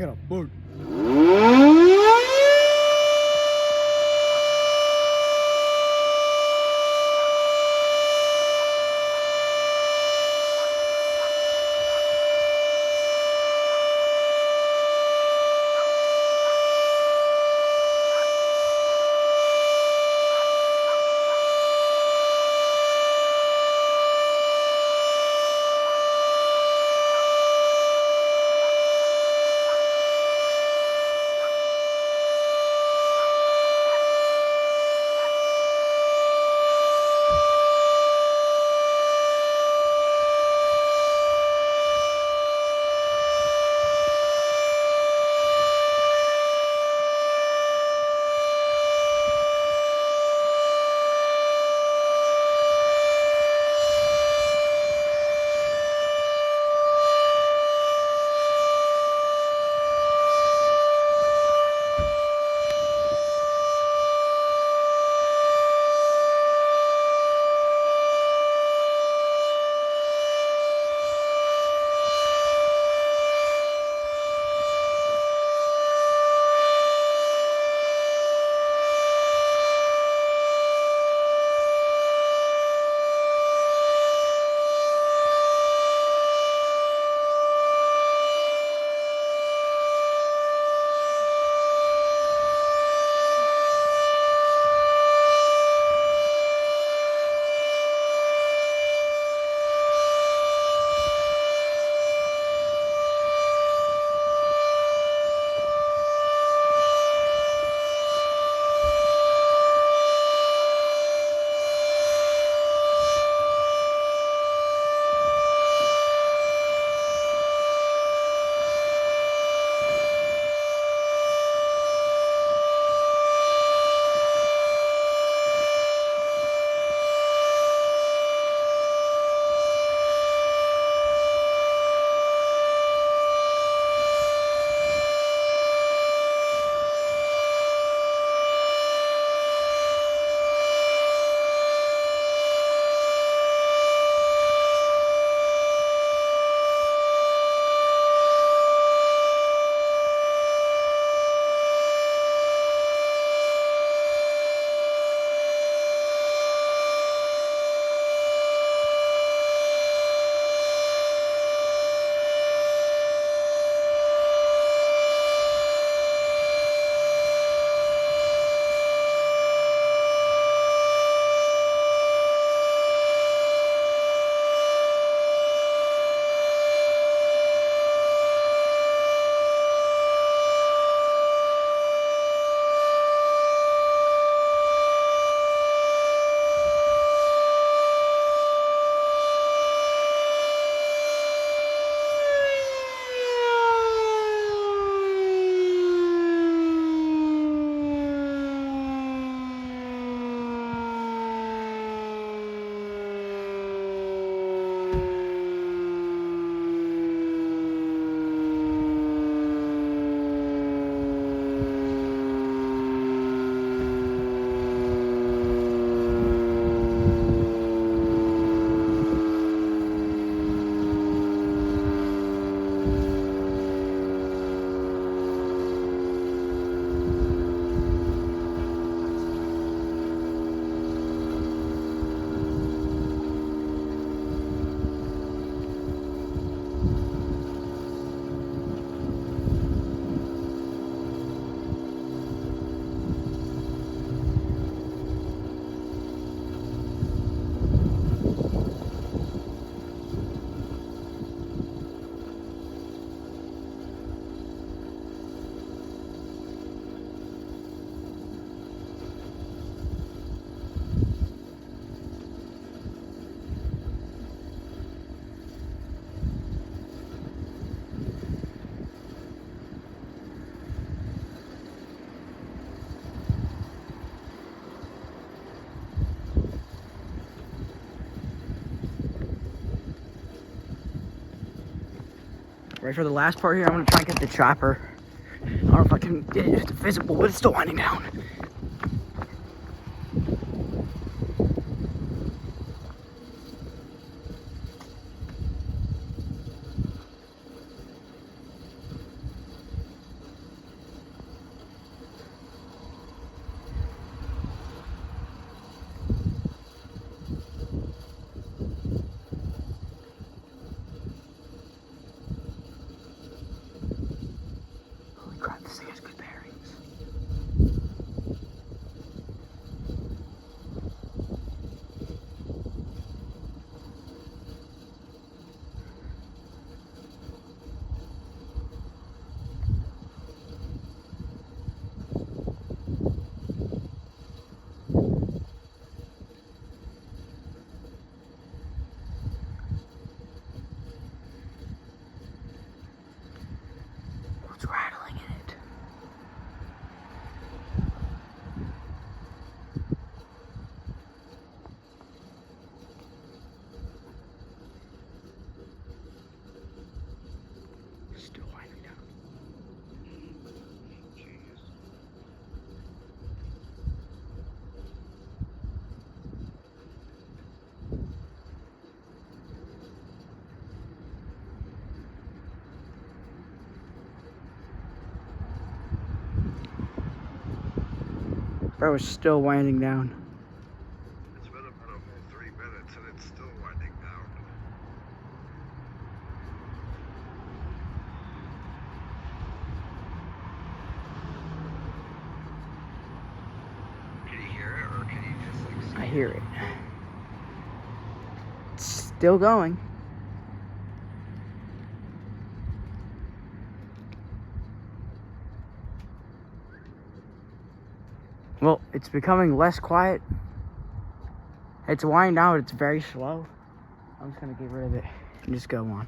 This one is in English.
I got a bird. Right for the last part here, I'm gonna try and get the chopper. I don't know if I can get it visible, but it's still winding down. Bro, it's still winding down. It's been about a whole 3 minutes and it's still winding down. Can you hear it, or can you just like see I hear it. It's still going. Well, it's becoming less quiet. It's winding down, it's very slow. I'm just gonna get rid of it and just go on.